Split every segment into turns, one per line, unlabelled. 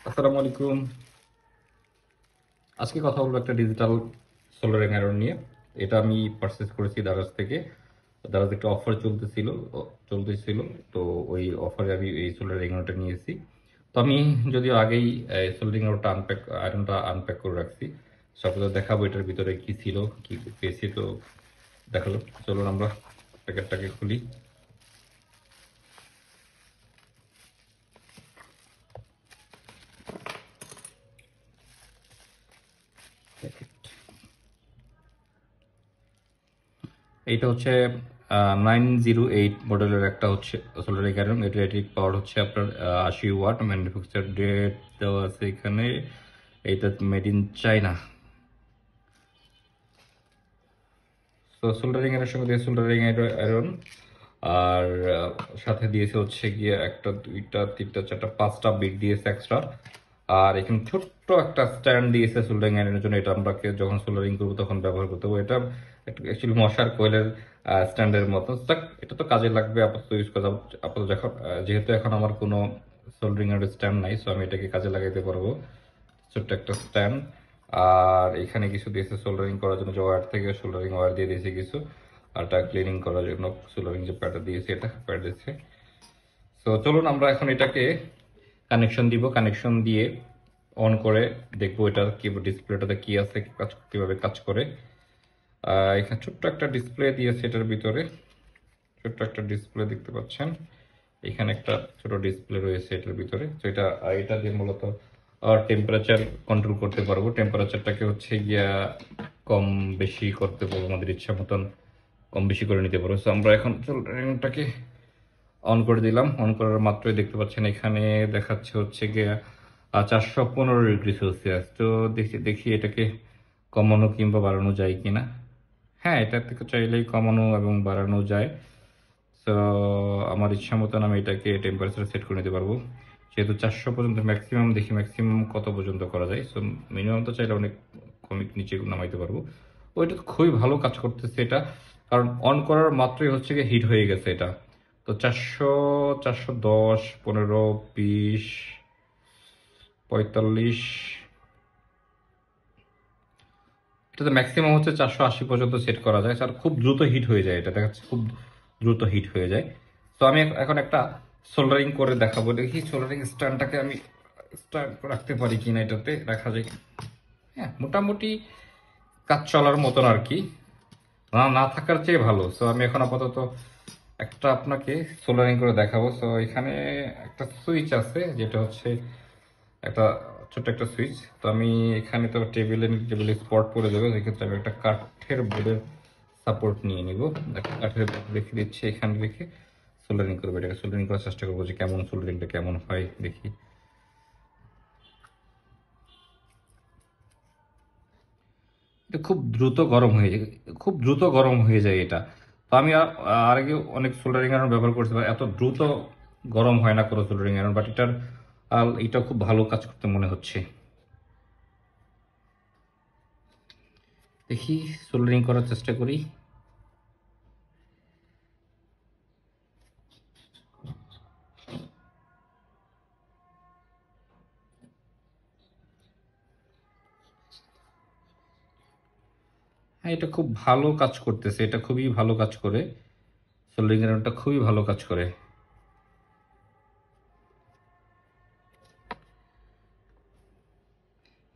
আসসালামু আলাইকুম। আজকে কথা বলবো একটা ডিজিটাল সোলারিং আয়রন নিয়ে। এটা আমি পারচেজ করেছি দারাজ থেকে। দারাজ একটা অফার চলতেছিল, তো ওই অফারে আমি এই সোলারিং আয়রনটা নিয়েছি। তো আমি যদিও আগেই সোলারিং আয়রনটা আনপ্যাক করে রাখছি। সকালে দেখাবো এটার ভিতরে কি ছিল, কি পেয়েছি। তো দেখালো, চলুন আমরা প্যাকেটটাকে খুলি। এইটা হচ্ছে 908 মডেলের একটা হচ্ছে সোলার ক্যারম। এটার রেটেড পাওয়ার হচ্ছে আপনার 80 ওয়াট। ম্যানুফ্যাকচার ডেট দেওয়া আছে এখানে। এইটা মেড ইন চায়না। তো সোল্ডারিং এর সঙ্গে দিয়ে সোল্ডারিং আয়রন, আর সাথে দিয়েছে হচ্ছে গিয়ে একটা দুইটা তিনটা চারটা পাঁচটা বিট দিয়েছে এক্সট্রা। আর এখানে ছোট্ট একটা স্ট্যান্ড দিয়েছে সোল্ডারিং আয়রনের জন্য। এটা আমরা যখন সোল্ডারিং করবো তখন ব্যবহার করতে হবে। এটা অ্যাকচুয়ালি মশার কোয়েলের স্ট্যান্ডের মতো। এটা তো কাজে লাগবে, আপাতত ইউজ করা আপাতত। যখন যেহেতু এখন আমার কোনো সোল্ডারিং এর স্ট্যান্ড নাই, সো আমি এটাকে কাজে লাগাইতে পারবো। ছোট্ট একটা স্ট্যান্ড। আর এখানে কিছু দিয়েছে সোল্ডারিং করার জন্য, যে ওয়্যার থেকে সোল্ডারিং ওয়্যার দিয়ে দিয়েছে কিছু। আর এটা ক্লিনিং করার জন্য সোল্ডারিং যে প্যাডটা দিয়েছে, এটা প্যাড দিয়েছে। তো চলুন আমরা এখন এটাকে কানেকশন দিব। কানেকশন দিয়ে অন করে দেখবো এটার কি ডিসপ্লেটাতে কি আছে, কিভাবে কাজ করে। এখানে ছোট্ট একটা ডিসপ্লে দিয়েছে এটার ভিতরে। ছোট্ট একটা ডিসপ্লে দেখতে পাচ্ছেন। এখানে একটা ছোট ডিসপ্লে রয়েছে এটার ভিতরে। তো এটা দিয়ে মূলত টেম্পারেচার কন্ট্রোল করতে পারবো। টেম্পারেচারটাকে হচ্ছে গিয়া কম বেশি করতে পারবো, আমাদের ইচ্ছা মতন কম বেশি করে নিতে পারবো। তো আমরা এখন সোল্ডারিংটাকে অন করে দিলাম। অন করার মাত্রই দেখতে পাচ্ছেন এখানে দেখাচ্ছে হচ্ছে গিয়া 415 ডিগ্রি সেলসিয়াস। তো দেখি দেখি এটাকে কমানো কিংবা বাড়ানো যায় কিনা। হ্যাঁ, এটা থেকে চাইলেই কমানো এবং বাড়ানো যায়। তো আমার ইচ্ছা মতন আমি এটাকে টেম্পারেচার সেট করে নিতে পারবো। যেহেতু 400 পর্যন্ত ম্যাক্সিমাম, দেখি ম্যাক্সিমাম কত পর্যন্ত করা যায়। সো মিনিমাম তো চাইলে অনেক কমিক নিচে নামাইতে পারবো। ওইটা তো খুবই ভালো কাজ করতেছে এটা, কারণ অন করার মাত্রই হচ্ছে গিয়ে হিট হয়ে গেছে এটা। তো 400, 410, 15, 20, 45, এটাতে ম্যাক্সিমাম হচ্ছে 480 পর্যন্ত সেট করা যায়। আর খুব দ্রুত হিট হয়ে যায়, এটা দেখা যাচ্ছে খুব দ্রুত হিট হয়ে যায়। তো আমি এখন একটা সোল্ডারিং করে দেখাবো। দেখি সোল্ডারিং স্ট্যান্ডটাকে আমি স্ট্যান্ড রাখতে পারি কিনা, এটাতে রাখা যায়। হ্যাঁ, মোটামুটি কাজ চলার মতন আর কি, না না থাকার চেয়ে ভালো। সো আমি এখন আপাতত একটা আপনাকে সোল্ডারিং করে দেখাবো। সো এখানে একটা সুইচ আছে, যেটা হচ্ছে একটা ছোট্ট একটা সুইচ। তো আমি এখানে তো টেবিলে স্পট পড়ে যাবে, সেক্ষেত্রে আমি একটা কাঠের বোর্ডের সাপোর্ট নিয়ে নিব। একটা কাঠের বোর্ড রেখে দিচ্ছি, এখানে রেখে সোল্ডারিং করবো। এটাকে সোল্ডারিং করার চেষ্টা করবো যে কেমন সোল্ডারিংটা কেমন হয় দেখি। এটা খুব দ্রুত গরম হয়ে যায়, খুব দ্রুত গরম হয়ে যায় এটা। তো আমি আর আগে অনেক সোল্ডারিং আয়রন ব্যবহার করছিলাম, এত দ্রুত গরম হয় না কোনো সোল্ডারিং আয়রন। বাট এটা খুব ভালো কাজ করতে মনে হচ্ছে। দেখি সোল্ডারিং করার চেষ্টা করি। হ্যাঁ, এটা খুব ভালো কাজ করতেছে, এটা খুবই ভালো কাজ করে। সোল্ডারিং আয়রনটা খুবই ভালো কাজ করে।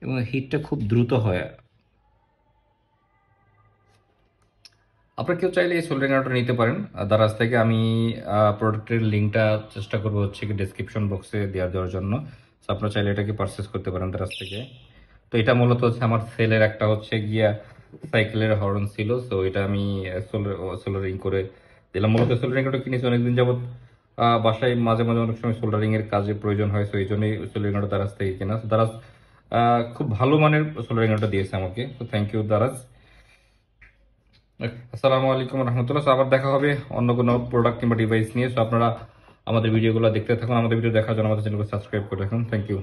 এবং হিটটা খুব দ্রুত হয়। আপনারা কেউ চাইলে এই সোল্ডারিং আয়রনটা নিতে পারেন দারাজ থেকে। আমি প্রোডাক্টের লিঙ্কটা চেষ্টা করবো হচ্ছে কি ডেসক্রিপশন বক্সে দেওয়ার জন্য। তো আপনারা চাইলে এটাকে পারচেস করতে পারেন দারাজ থেকে। তো এটা মূলত হচ্ছে আমার সেলের একটা হচ্ছে গিয়া সাইকেলের হর্ন ছিল। সো এটা আমি সোল্ডারিং করে দিলাম। মূলত সোল্ডারিং ওটা কিনেছি অনেকদিন যাবত। বাসায় মাঝে মাঝে অনেক সময় সোল্ডারিং এর কাজে প্রয়োজন হয়। সো এই জন্যই সোল্ডারিং ওটা দারাজ থেকে কেনা। দারাজ খুব ভালো মানের সোল্ডারিং ওটা দিয়েছে আমাকে। তো থ্যাংক ইউ দারাজ। আসসালামু আলাইকুম রহমতুল্লাহ। আবার দেখা হবে অন্য কোনো প্রোডাক্ট কিংবা ডিভাইস নিয়ে। সো আপনারা আমাদের ভিডিওগুলো দেখতে থাকুন। আমাদের ভিডিও দেখার জন্য আমাদের চ্যানেলকে সাবস্ক্রাইব করে রাখুন। Thank you.